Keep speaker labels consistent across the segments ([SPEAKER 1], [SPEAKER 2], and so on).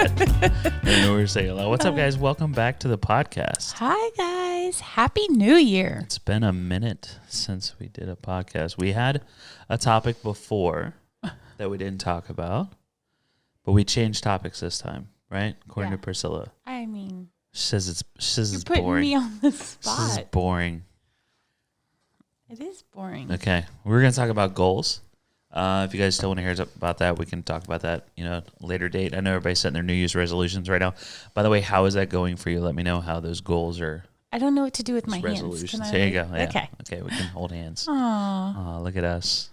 [SPEAKER 1] And we're saying hello. What's up, guys? Welcome back to the podcast.
[SPEAKER 2] Hi, guys. Happy New Year.
[SPEAKER 1] It's been a minute since we did a podcast. We had a topic before that we didn't talk about, but we changed topics this time, right? According to Priscilla.
[SPEAKER 2] I mean,
[SPEAKER 1] She says it's
[SPEAKER 2] you're putting
[SPEAKER 1] boring.
[SPEAKER 2] me on the
[SPEAKER 1] This is
[SPEAKER 2] spot.
[SPEAKER 1] boring.
[SPEAKER 2] It is boring.
[SPEAKER 1] Okay. We're going to talk about goals. If you guys still want to hear about that, we can talk about that, later date. I know everybody's setting their New Year's resolutions right now. By the way, how is that going for you? Let me know how those goals are.
[SPEAKER 2] I don't know what to do with my hands.
[SPEAKER 1] Resolutions. There you go. Yeah. Okay, we can hold hands.
[SPEAKER 2] Aww.
[SPEAKER 1] Look at us.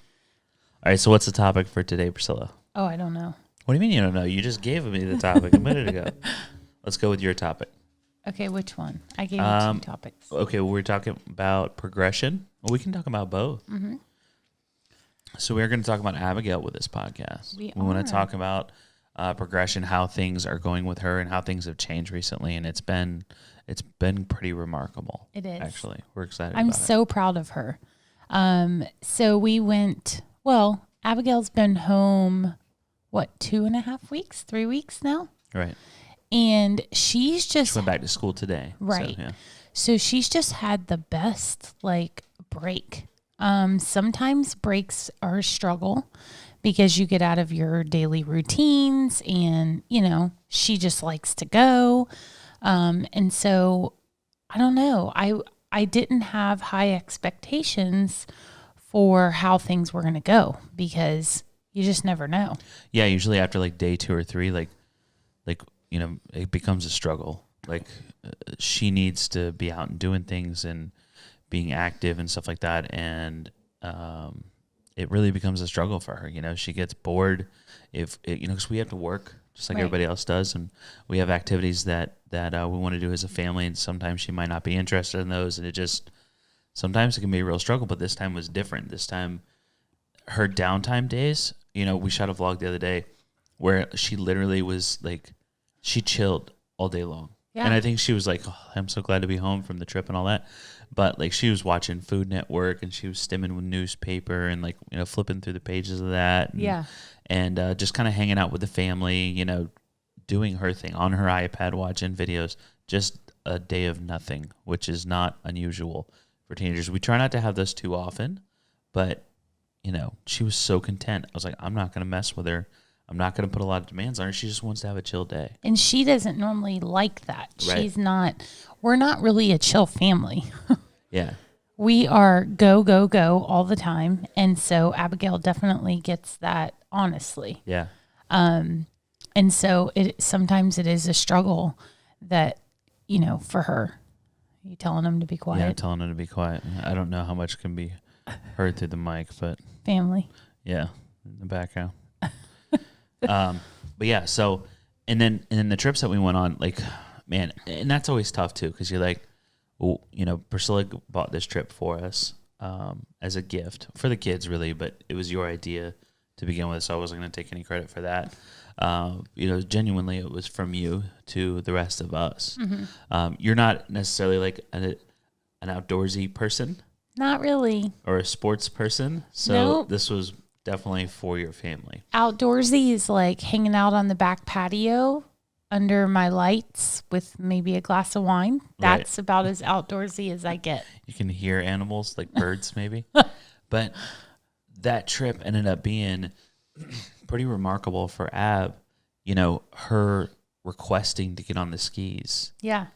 [SPEAKER 1] All right, so what's the topic for today, Priscilla?
[SPEAKER 2] Oh, I don't know.
[SPEAKER 1] What do you mean you don't know? You just gave me the topic a minute ago. Let's go with your topic.
[SPEAKER 2] Okay, which one? I gave you two topics.
[SPEAKER 1] Okay, well, we're talking about progression. Well, we can talk about both.
[SPEAKER 2] Mm-hmm.
[SPEAKER 1] So we're going to talk about Abigail with this podcast. We want to talk about progression, how things are going with her, and how things have changed recently. And it's been pretty remarkable.
[SPEAKER 2] It is.
[SPEAKER 1] Actually, we're excited.
[SPEAKER 2] I'm so proud of her. So we went. Well, Abigail's been home. What, 2.5 weeks? 3 weeks now?
[SPEAKER 1] Right.
[SPEAKER 2] And she's just
[SPEAKER 1] She went back to school today.
[SPEAKER 2] Right.
[SPEAKER 1] So, yeah.
[SPEAKER 2] So she's just had the best break. Sometimes breaks are a struggle because you get out of your daily routines and, she just likes to go. And so I don't know. I didn't have high expectations for how things were going to go because you just never know.
[SPEAKER 1] Yeah. Usually after day 2 or 3, it becomes a struggle. She needs to be out and doing things and being active and stuff like that. And it really becomes a struggle for her. She gets bored because we have to work just like everybody else does. And we have activities that we want to do as a family. And sometimes she might not be interested in those. And sometimes it can be a real struggle, but this time was different. This time her downtime days, we shot a vlog the other day where she literally was she chilled all day long. Yeah. And I think she was like, oh, I'm so glad to be home from the trip and all that. But she was watching Food Network and she was stimming with newspaper and flipping through the pages of that. And, And just kind of hanging out with the family, doing her thing on her iPad, watching videos. Just a day of nothing, which is not unusual for teenagers. We try not to have this too often, but she was so content. I was like, I'm not going to mess with her. I'm not going to put a lot of demands on her. She just wants to have a chill day.
[SPEAKER 2] And she doesn't normally like that.
[SPEAKER 1] Right.
[SPEAKER 2] We're not really a chill family.
[SPEAKER 1] Yeah.
[SPEAKER 2] We are go, go, go all the time. And so Abigail definitely gets that honestly.
[SPEAKER 1] Yeah.
[SPEAKER 2] And so sometimes it is a struggle that, for her. Are you telling them to be quiet?
[SPEAKER 1] Yeah, I'm telling them to be quiet. I don't know how much can be heard through the mic, but
[SPEAKER 2] family.
[SPEAKER 1] Yeah, in the background. But yeah, so and then the trips that we went on, man, and that's always tough too, because you're like, well, Priscilla bought this trip for us as a gift for the kids, really, but it was your idea to begin with, so I wasn't going to take any credit for that. Genuinely, it was from you to the rest of us. Mm-hmm. You're not necessarily an outdoorsy person.
[SPEAKER 2] Not really.
[SPEAKER 1] Or a sports person, so
[SPEAKER 2] nope.
[SPEAKER 1] This was definitely for your family.
[SPEAKER 2] Outdoorsy is hanging out on the back patio under my lights with maybe a glass of wine. That's about as outdoorsy as I get. You
[SPEAKER 1] can hear animals like birds maybe. But that trip ended up being pretty remarkable for Ab. Her requesting to get on the skis.
[SPEAKER 2] Yeah.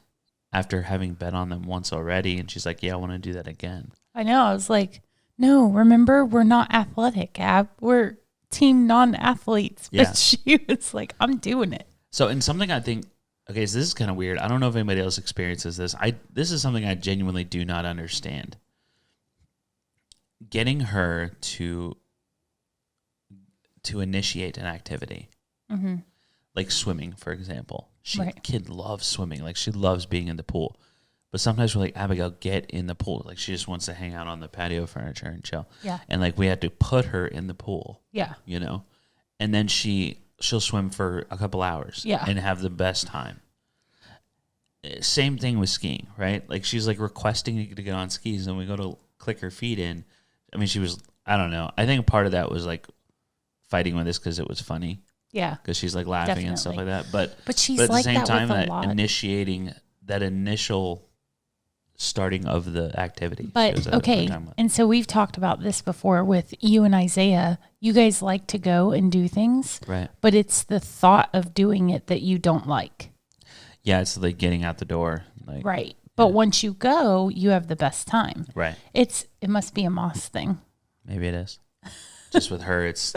[SPEAKER 1] After having been on them once already. And she's like, yeah, I want to do that again.
[SPEAKER 2] I know. I was like, no, remember, we're not athletic, Ab. We're team non-athletes. But
[SPEAKER 1] yeah.
[SPEAKER 2] She was like, I'm doing it.
[SPEAKER 1] So, and something I think, okay, so this is kind of weird. I don't know if anybody else experiences this. This is something I genuinely do not understand. Getting her to initiate an activity. Mm-hmm. Like swimming, for example. Kid loves swimming. She loves being in the pool. But sometimes we're like, Abigail, get in the pool. She just wants to hang out on the patio furniture and chill.
[SPEAKER 2] Yeah.
[SPEAKER 1] And we had to put her in the pool.
[SPEAKER 2] Yeah.
[SPEAKER 1] And then she'll swim for a couple hours.
[SPEAKER 2] Yeah.
[SPEAKER 1] And have the best time. Same thing with skiing, right? She's requesting to get on skis, and we go to click her feet in. I mean, she was, I don't know. I think part of that was fighting with this because it was funny.
[SPEAKER 2] Yeah.
[SPEAKER 1] because she's like laughing and stuff like
[SPEAKER 2] Definitely.
[SPEAKER 1] that.
[SPEAKER 2] But she's
[SPEAKER 1] at the
[SPEAKER 2] like
[SPEAKER 1] same
[SPEAKER 2] that
[SPEAKER 1] time,
[SPEAKER 2] with a
[SPEAKER 1] that
[SPEAKER 2] lot.
[SPEAKER 1] initiating that initial starting of the activity.
[SPEAKER 2] But okay, and so we've talked about this before with you and Isaiah. You guys like to go and do things,
[SPEAKER 1] right?
[SPEAKER 2] but it's the thought of doing it that you don't like.
[SPEAKER 1] Yeah, it's like getting out the door, like
[SPEAKER 2] Right. But once you go, you have the best time.
[SPEAKER 1] right.
[SPEAKER 2] It must be a Moss thing.
[SPEAKER 1] Maybe it is. Just with her, it's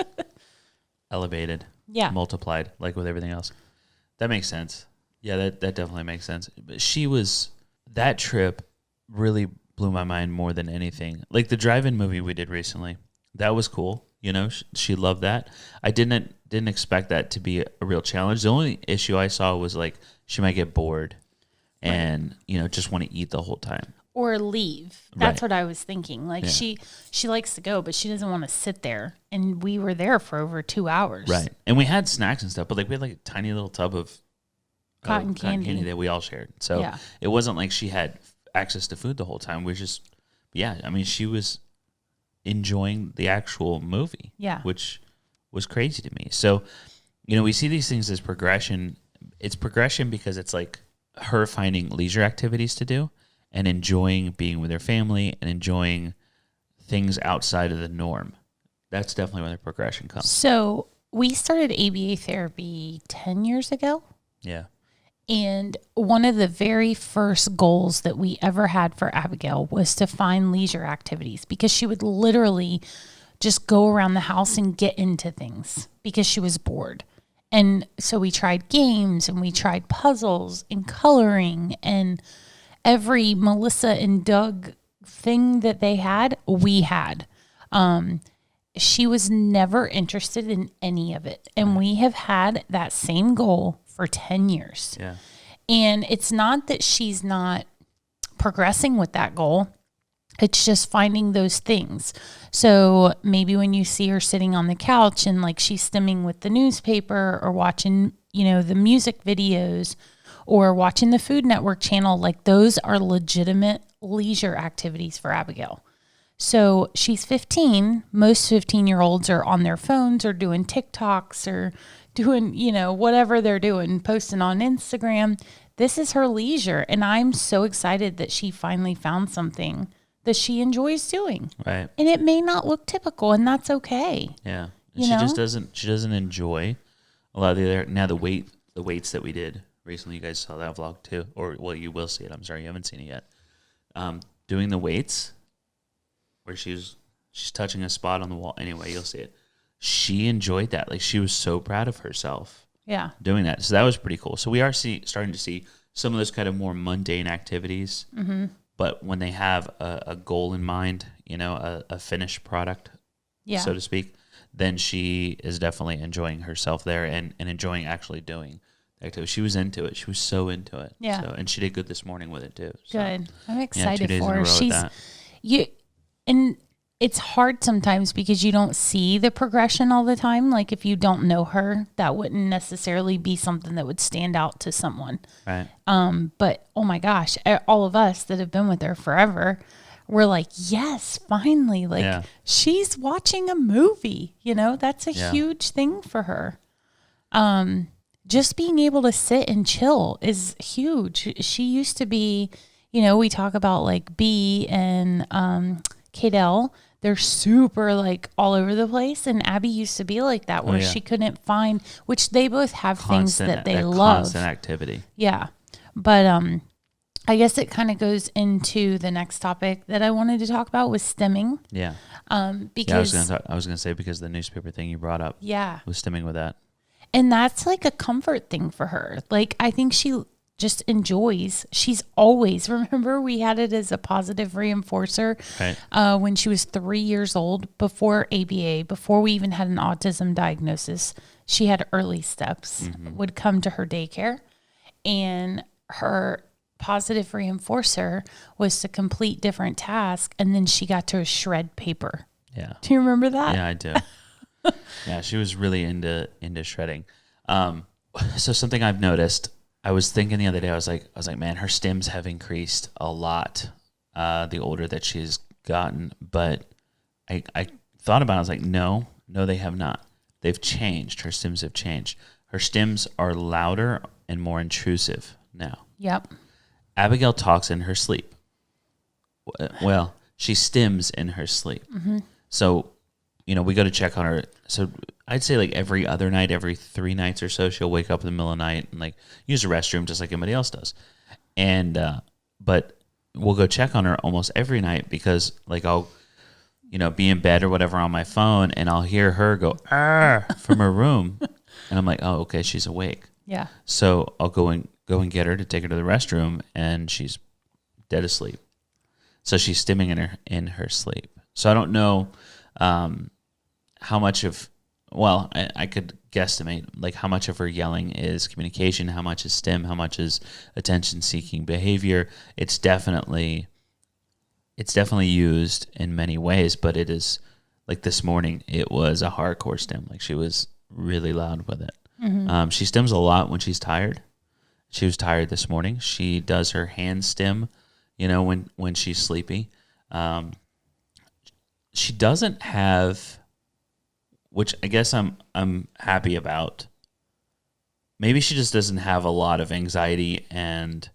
[SPEAKER 1] elevated, multiplied, like with everything else. That makes sense. Yeah, that definitely makes sense. But that trip really blew my mind more than anything. Like the drive-in movie we did recently, that was cool. You know, she loved that. I didn't expect that to be a real challenge. The only issue I saw was like she might get bored and, you know, just want to eat the whole time.
[SPEAKER 2] Or leave. That's what I was thinking. Like she likes to go, but she doesn't want to sit there. And we were there for over 2 hours.
[SPEAKER 1] Right. And we had snacks and stuff, but like we had like a tiny little tub of
[SPEAKER 2] cotton candy
[SPEAKER 1] that we all shared. So it wasn't like she had access to food the whole time. We were just, I mean, she was enjoying the actual movie, which was crazy to me. So, you know, we see these things as progression. It's progression because it's like her finding leisure activities to do and enjoying being with her family and enjoying things outside of the norm. That's definitely where the progression comes.
[SPEAKER 2] So we started ABA therapy 10 years ago.
[SPEAKER 1] Yeah.
[SPEAKER 2] And one of the very first goals that we ever had for Abigail was to find leisure activities because she would literally just go around the house and get into things because she was bored. And so we tried games and we tried puzzles and coloring and every Melissa and Doug thing that they had, we had. She was never interested in any of it. And we have had that same goal for 10 years.
[SPEAKER 1] Yeah.
[SPEAKER 2] And it's not that she's not progressing with that goal. It's just finding those things. So maybe when you see her sitting on the couch and like she's stimming with the newspaper or watching, you know, the music videos or watching the Food Network channel, like those are legitimate leisure activities for Abigail. So she's 15. Most 15-year-olds are on their phones or doing TikToks or doing, you know, whatever they're doing, posting on Instagram. This is her leisure. And I'm so excited that she finally found something that she enjoys doing.
[SPEAKER 1] Right.
[SPEAKER 2] And it may not look typical, and that's okay.
[SPEAKER 1] Yeah. And she doesn't enjoy a lot of the weights that we did recently. You guys saw that vlog too. Or well, you will see it. I'm sorry, you haven't seen it yet. Doing the weights where she's touching a spot on the wall. Anyway, you'll see it. She enjoyed that. Like she was so proud of herself.
[SPEAKER 2] Yeah.
[SPEAKER 1] Doing that. So that was pretty cool. So we are starting to see some of those kind of more mundane activities. Mm-hmm. But when they have a goal in mind, you know, a finished product, so to speak, then she is definitely enjoying herself there and enjoying actually doing the activity. She was into it. She was so into it.
[SPEAKER 2] Yeah.
[SPEAKER 1] So, and she did good this morning with it too. So,
[SPEAKER 2] good. I'm excited
[SPEAKER 1] 2 days
[SPEAKER 2] for
[SPEAKER 1] in a
[SPEAKER 2] her.
[SPEAKER 1] row with that.
[SPEAKER 2] And it's hard sometimes because you don't see the progression all the time. Like if you don't know her, that wouldn't necessarily be something that would stand out to someone.
[SPEAKER 1] Right.
[SPEAKER 2] But oh my gosh, all of us that have been with her forever, we're like, yes, finally, like she's watching a movie, you know, that's a huge thing for her. Just being able to sit and chill is huge. She used to be, you know, we talk about like B and, Kadell, they're super like all over the place. And Abby used to be like that where she couldn't find, which they both have things that they love.
[SPEAKER 1] Constant activity.
[SPEAKER 2] Yeah. But I guess it kind of goes into the next topic that I wanted to talk about was stimming.
[SPEAKER 1] Yeah.
[SPEAKER 2] Because
[SPEAKER 1] I was gonna say because the newspaper thing you brought up.
[SPEAKER 2] Yeah.
[SPEAKER 1] Was stimming with that.
[SPEAKER 2] And that's like a comfort thing for her. Like I think she just enjoys. She's always, remember we had it as a positive reinforcer when she was 3 years old, before ABA, before we even had an autism diagnosis. She had early steps, would come to her daycare, and her positive reinforcer was to complete different tasks, and then she got to shred paper.
[SPEAKER 1] Yeah.
[SPEAKER 2] Do you remember that?
[SPEAKER 1] Yeah, I do. Yeah, she was really into shredding. So something I've noticed, I was thinking the other day, I was like, man, her stims have increased a lot the older that she's gotten. But I thought about it, I was like, no, they have not. they've changed. Her stims have changed. Her stims are louder and more intrusive now.
[SPEAKER 2] Yep.
[SPEAKER 1] Abigail talks in her sleep. Well, she stims in her sleep.
[SPEAKER 2] Mm-hmm.
[SPEAKER 1] So, we go to check on her. So I'd say like every other night, every 3 nights or so, she'll wake up in the middle of the night and like use the restroom just like anybody else does. And, but we'll go check on her almost every night because like I'll, be in bed or whatever on my phone and I'll hear her go, from her room. And I'm like, oh, okay, she's awake.
[SPEAKER 2] Yeah.
[SPEAKER 1] So I'll go and get her to take her to the restroom and she's dead asleep. So she's stimming in her sleep. So I don't know how much of, well, I could guesstimate like how much of her yelling is communication, how much is stim, how much is attention-seeking behavior. It's definitely used in many ways, but it is like this morning, it was a hardcore stim. Like she was really loud with it. Mm-hmm. She stims a lot when she's tired. She was tired this morning. She does her hand stim, when she's sleepy. She doesn't have, which I guess I'm happy about. Maybe she just doesn't have a lot of anxiety and,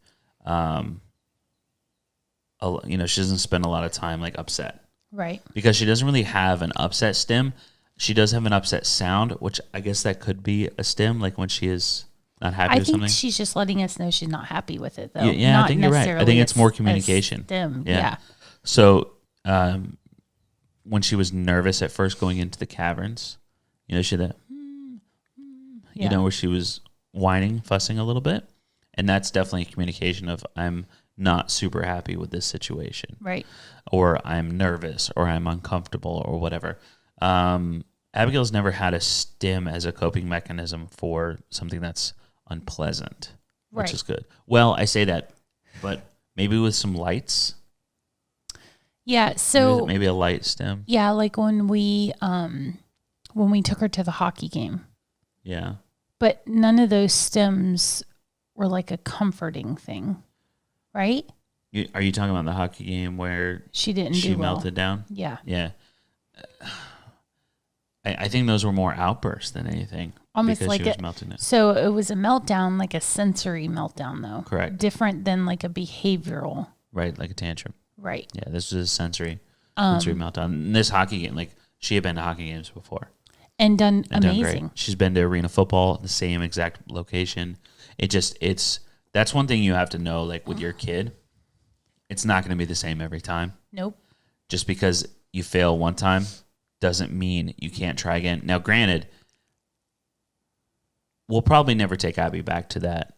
[SPEAKER 1] she doesn't spend a lot of time like upset.
[SPEAKER 2] Right.
[SPEAKER 1] Because she doesn't really have an upset stim. She does have an upset sound, which I guess that could be a stim, like when she is not happy with something.
[SPEAKER 2] I think she's just letting us know she's not happy with it, though.
[SPEAKER 1] Yeah,
[SPEAKER 2] not
[SPEAKER 1] I think you're right. I think it's more communication.
[SPEAKER 2] Stim. Yeah.
[SPEAKER 1] So when she was nervous at first going into the caverns, she had that, where she was whining, fussing a little bit. And that's definitely a communication of I'm not super happy with this situation.
[SPEAKER 2] Right.
[SPEAKER 1] Or I'm nervous or I'm uncomfortable or whatever. Abigail's never had a stim as a coping mechanism for something that's unpleasant, which is good. Well, I say that, but maybe with some lights.
[SPEAKER 2] Yeah, so
[SPEAKER 1] maybe a light stim.
[SPEAKER 2] Yeah, like when we took her to the hockey game.
[SPEAKER 1] Yeah.
[SPEAKER 2] But none of those stims were like a comforting thing, right?
[SPEAKER 1] Are you talking about the hockey game where
[SPEAKER 2] she
[SPEAKER 1] melted down?
[SPEAKER 2] Yeah.
[SPEAKER 1] Yeah. I think those were more outbursts than anything.
[SPEAKER 2] Almost like
[SPEAKER 1] she was melting down.
[SPEAKER 2] So it was a meltdown, like a sensory meltdown, though.
[SPEAKER 1] Correct.
[SPEAKER 2] Different than like a behavioral.
[SPEAKER 1] Right, like a tantrum.
[SPEAKER 2] Right.
[SPEAKER 1] Yeah, this was a sensory meltdown. And this hockey game, like she had been to hockey games before.
[SPEAKER 2] And done amazing.
[SPEAKER 1] Done great. She's been to arena football, the same exact location. That's one thing you have to know, like with your kid. It's not going to be the same every time.
[SPEAKER 2] Nope.
[SPEAKER 1] Just because you fail one time doesn't mean you can't try again. Now, granted, we'll probably never take Abby back to that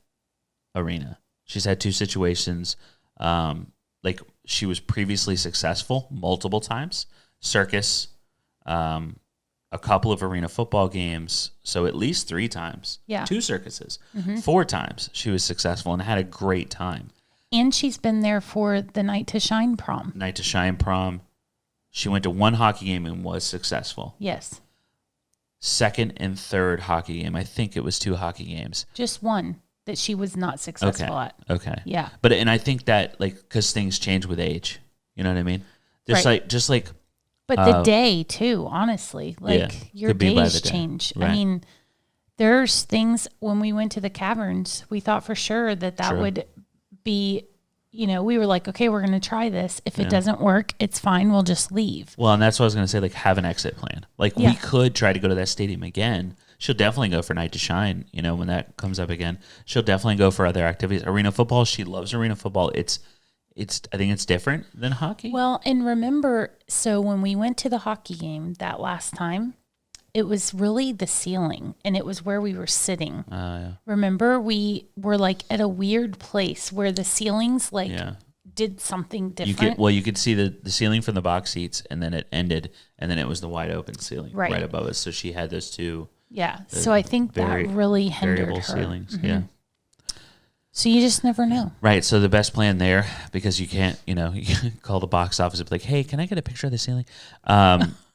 [SPEAKER 1] arena. She's had 2 situations. Like she was previously successful multiple times. Circus, a couple of arena football games. So at least 3 times.
[SPEAKER 2] Yeah.
[SPEAKER 1] 2 circuses. 4 times she was successful and had a great time.
[SPEAKER 2] And she's been there for the Night to Shine prom.
[SPEAKER 1] Night to Shine prom. She went to 1 hockey game and was successful.
[SPEAKER 2] Yes.
[SPEAKER 1] 2nd and 3rd hockey game. I think it was 2 hockey games.
[SPEAKER 2] Just 1 that she was not successful at.
[SPEAKER 1] Okay.
[SPEAKER 2] Yeah.
[SPEAKER 1] And I think that like because things change with age. You know what I mean? Just like.
[SPEAKER 2] But the day too. Honestly, like your days change.
[SPEAKER 1] Right.
[SPEAKER 2] I mean, there's things when we went to the caverns, we thought for sure that would be. We were like, okay, we're going to try this. If it doesn't work, it's fine. We'll just leave.
[SPEAKER 1] Well, and that's what I was going to say, like have an exit plan. Like we could try to go to that stadium again. She'll definitely go for Night to Shine, when that comes up again. She'll definitely go for other activities. Arena football, she loves arena football. I think it's different than hockey.
[SPEAKER 2] Well, and remember, so when we went to the hockey game that last time, it was really the ceiling, and it was where we were sitting. Remember, we were like at a weird place where the ceilings did something different.
[SPEAKER 1] You could see the ceiling from the box seats, and then it ended, and then it was the wide open ceiling right above us. So she had those 2.
[SPEAKER 2] Yeah. So I think that really hindered
[SPEAKER 1] variable
[SPEAKER 2] her.
[SPEAKER 1] ceilings.
[SPEAKER 2] Mm-hmm.
[SPEAKER 1] Yeah.
[SPEAKER 2] So you just never know.
[SPEAKER 1] Right. So the best plan there, because you can't, you can call the box office and be like, hey, can I get a picture of the ceiling?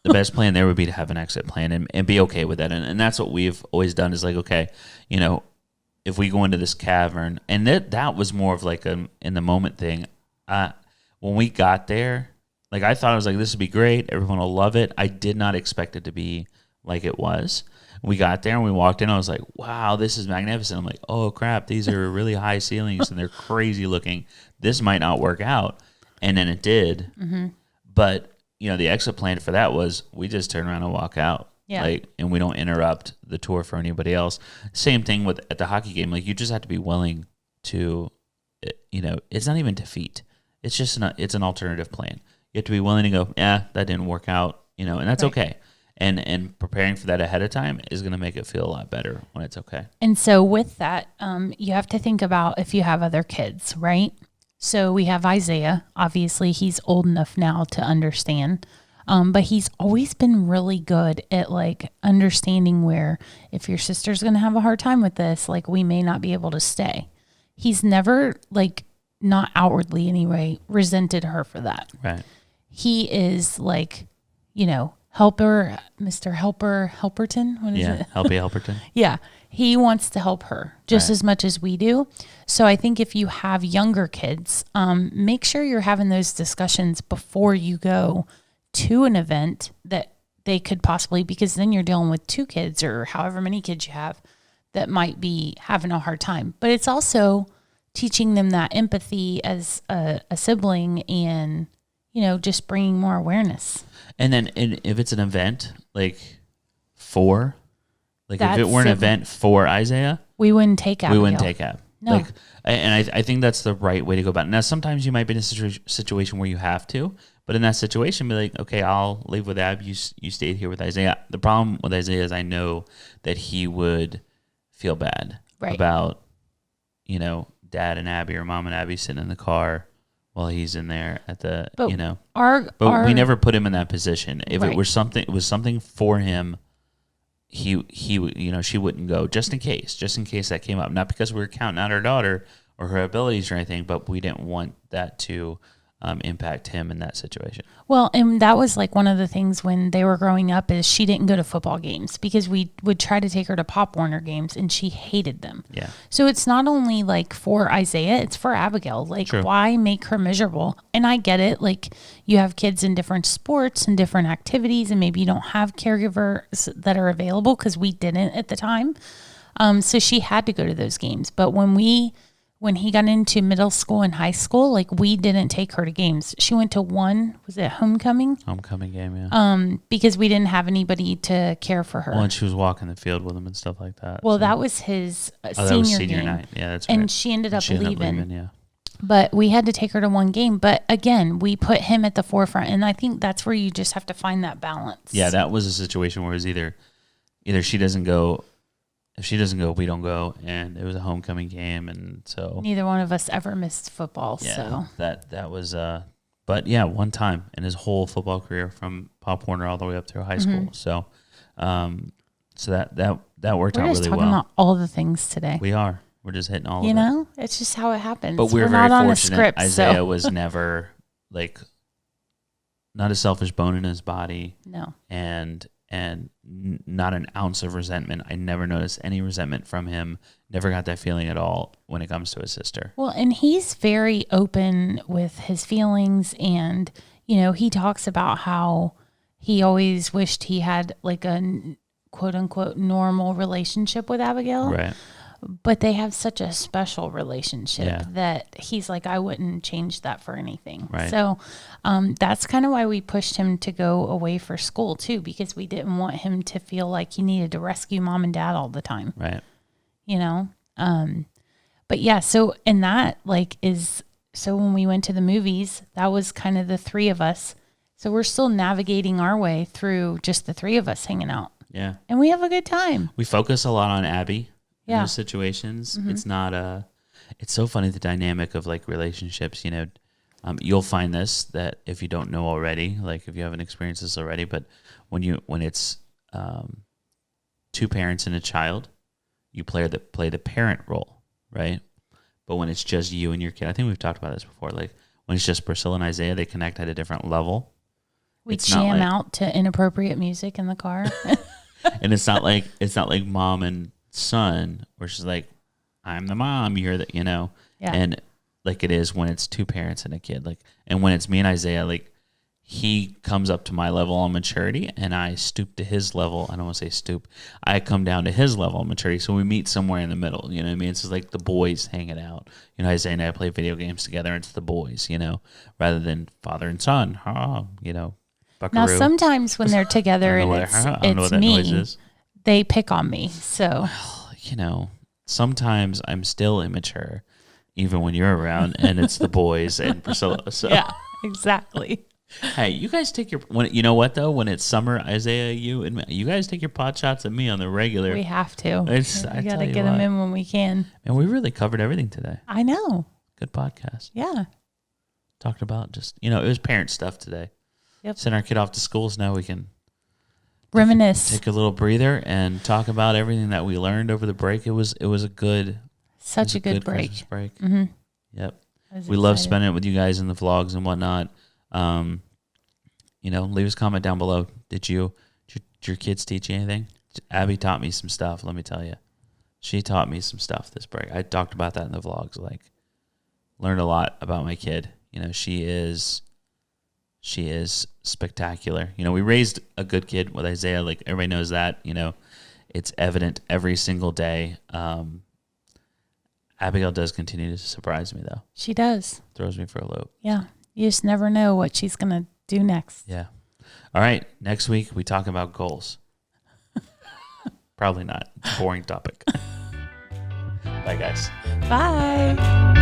[SPEAKER 1] The best plan there would be to have an exit plan and be okay with that. And that's what we've always done is like, okay, if we go into this cavern, and that was more of like a in the moment thing. When we got there, like I thought I was like, this would be great. Everyone will love it. I did not expect it to be like it was. We got there and we walked in. I was like, wow, this is magnificent. I'm like, oh crap, these are really high ceilings and they're crazy looking. This might not work out. And then it did. But, the exit plan for that was we just turn around and walk out.
[SPEAKER 2] Yeah.
[SPEAKER 1] And we don't interrupt the tour for anybody else. Same thing at the hockey game. Like, you just have to be willing to, it's not even defeat. It's just it's an alternative plan. You have to be willing to go, yeah, that didn't work out, and that's okay. And preparing for that ahead of time is going to make it feel a lot better when it's okay.
[SPEAKER 2] And so with that, you have to think about if you have other kids, right? So we have Isaiah. Obviously, he's old enough now to understand. But he's always been really good at like understanding where if your sister's going to have a hard time with this, like we may not be able to stay. He's never like, not outwardly anyway, resented her for that.
[SPEAKER 1] Right.
[SPEAKER 2] He is like, helper, Mr. Helperton. What is it?
[SPEAKER 1] Helpy Helperton.
[SPEAKER 2] Yeah. He wants to help her just as much as we do. So I think if you have younger kids, make sure you're having those discussions before you go to an event that they could possibly, because then you're dealing with 2 kids or however many kids you have that might be having a hard time. But it's also teaching them that empathy as a sibling and, just bringing more awareness.
[SPEAKER 1] And then if it's an event, like if it were an event for Isaiah,
[SPEAKER 2] we wouldn't take Abigail.
[SPEAKER 1] We wouldn't take Ab.
[SPEAKER 2] No.
[SPEAKER 1] I think that's the right way to go about it. Now, sometimes you might be in a situation where you have to, but in that situation, be like, okay, I'll leave with Ab. You stayed here with Isaiah. The problem with Isaiah is I know that he would feel bad about, Dad and Abby or Mom and Abby sitting in the car while he's in there at the, But we never put him in that position. If it was something for him, he she wouldn't go just in case that came up. Not because we were counting out our daughter or her abilities or anything, but we didn't want that to impact him in that situation.
[SPEAKER 2] Well, and that was like one of the things when they were growing up is she didn't go to football games because we would try to take her to Pop Warner games and she hated them.
[SPEAKER 1] Yeah.
[SPEAKER 2] So it's not only like for Isaiah, it's for Abigail. Like, True. Why make her miserable? And I get it. Like, you have kids in different sports and different activities, and maybe you don't have caregivers that are available because we didn't at the time. So she had to go to those games. But when he got into middle school and high school, like we didn't take her to games. She went to one, was it homecoming?
[SPEAKER 1] Homecoming game, yeah.
[SPEAKER 2] Because we didn't have anybody to care for her.
[SPEAKER 1] Well, and she was walking the field with him and stuff like that.
[SPEAKER 2] Well, that was his senior game.
[SPEAKER 1] Night. Yeah, that's right.
[SPEAKER 2] And she ended up leaving. Yeah. But we had to take her to one game. But again, we put him at the forefront. And I think that's where you just have to find that balance.
[SPEAKER 1] Yeah, that was a situation where it was either she doesn't go. If she doesn't go, we don't go, and it was a homecoming game, and so
[SPEAKER 2] neither one of us ever missed football.
[SPEAKER 1] Yeah,
[SPEAKER 2] so
[SPEAKER 1] that was, but yeah, one time in his whole football career from Pop Warner all the way up through high school. So, so that worked out really well. We're just
[SPEAKER 2] talking about all the things today.
[SPEAKER 1] We're just hitting all of it.
[SPEAKER 2] It's just how it happens.
[SPEAKER 1] But we're
[SPEAKER 2] not
[SPEAKER 1] very
[SPEAKER 2] on
[SPEAKER 1] fortunate.
[SPEAKER 2] A script.
[SPEAKER 1] Isaiah was never not a selfish bone in his body.
[SPEAKER 2] No,
[SPEAKER 1] and not an ounce of resentment. I never noticed any resentment from him. Never got that feeling at all when it comes to his sister.
[SPEAKER 2] Well, and he's very open with his feelings. And, he talks about how he always wished he had like a quote unquote normal relationship with Abigail.
[SPEAKER 1] Right.
[SPEAKER 2] But they have such a special relationship that he's like, I wouldn't change that for anything.
[SPEAKER 1] Right.
[SPEAKER 2] So that's kind of why we pushed him to go away for school too, because we didn't want him to feel like he needed to rescue Mom and Dad all the time.
[SPEAKER 1] Right.
[SPEAKER 2] But yeah, so, and that so when we went to the movies, that was kind of the 3 of us. So we're still navigating our way through just the 3 of us hanging out.
[SPEAKER 1] Yeah.
[SPEAKER 2] And we have a good time.
[SPEAKER 1] We focus a lot on Abby. In
[SPEAKER 2] Yeah.
[SPEAKER 1] those situations.
[SPEAKER 2] Mm-hmm.
[SPEAKER 1] It's not it's so funny, the dynamic of like relationships, you'll find this, that if you don't know already, like if you haven't experienced this already, but when it's 2 parents and a child, you play the parent role, right? But when it's just you and your kid, I think we've talked about this before, like when it's just Priscilla and Isaiah, they connect at a different level.
[SPEAKER 2] We jam out to inappropriate music in the car.
[SPEAKER 1] And it's not like mom and son, where she's like, I'm the mom, you're the, and like it is when it's 2 parents and a kid, like, and when it's me and Isaiah, like he comes up to my level on maturity, and I stoop to his level. I don't want to say stoop. I come down to his level on maturity. So we meet somewhere in the middle. You know what I mean? It's just like the boys hanging out. You know, Isaiah and I play video games together. It's the boys, rather than father and son. Buckaroo.
[SPEAKER 2] Now, sometimes when they're together and it's me, they pick on me. So,
[SPEAKER 1] sometimes I'm still immature, even when you're around, and it's the boys and Priscilla. So.
[SPEAKER 2] Yeah, exactly.
[SPEAKER 1] Hey, you guys take you know what though? When it's summer, Isaiah, you guys take your pot shots at me on the regular.
[SPEAKER 2] We have to.
[SPEAKER 1] I
[SPEAKER 2] got to get them in when we can.
[SPEAKER 1] And we really covered everything today.
[SPEAKER 2] I know.
[SPEAKER 1] Good podcast.
[SPEAKER 2] Yeah.
[SPEAKER 1] Talked about just, it was parent stuff today.
[SPEAKER 2] Yep.
[SPEAKER 1] Send our kid off to school, so now we can
[SPEAKER 2] reminisce.
[SPEAKER 1] Take a little breather and talk about everything that we learned over the break. It was a good,
[SPEAKER 2] such a good break.
[SPEAKER 1] Christmas break.
[SPEAKER 2] Mm-hmm.
[SPEAKER 1] Yep. We love spending it with you guys in the vlogs and whatnot. Leave us a comment down below. Did your kids teach you anything? Abby taught me some stuff, let me tell you. She taught me some stuff this break. I talked about that in the vlogs, learned a lot about my kid. She is spectacular. We raised a good kid with Isaiah, everybody knows that, it's evident every single day. Abigail does continue to surprise me though.
[SPEAKER 2] She does.
[SPEAKER 1] Throws me for a loop.
[SPEAKER 2] Yeah. You just never know what she's going to do next.
[SPEAKER 1] Yeah. All right. Next week, we talk about goals. Probably not. It's a boring topic. Bye, guys.
[SPEAKER 2] Bye.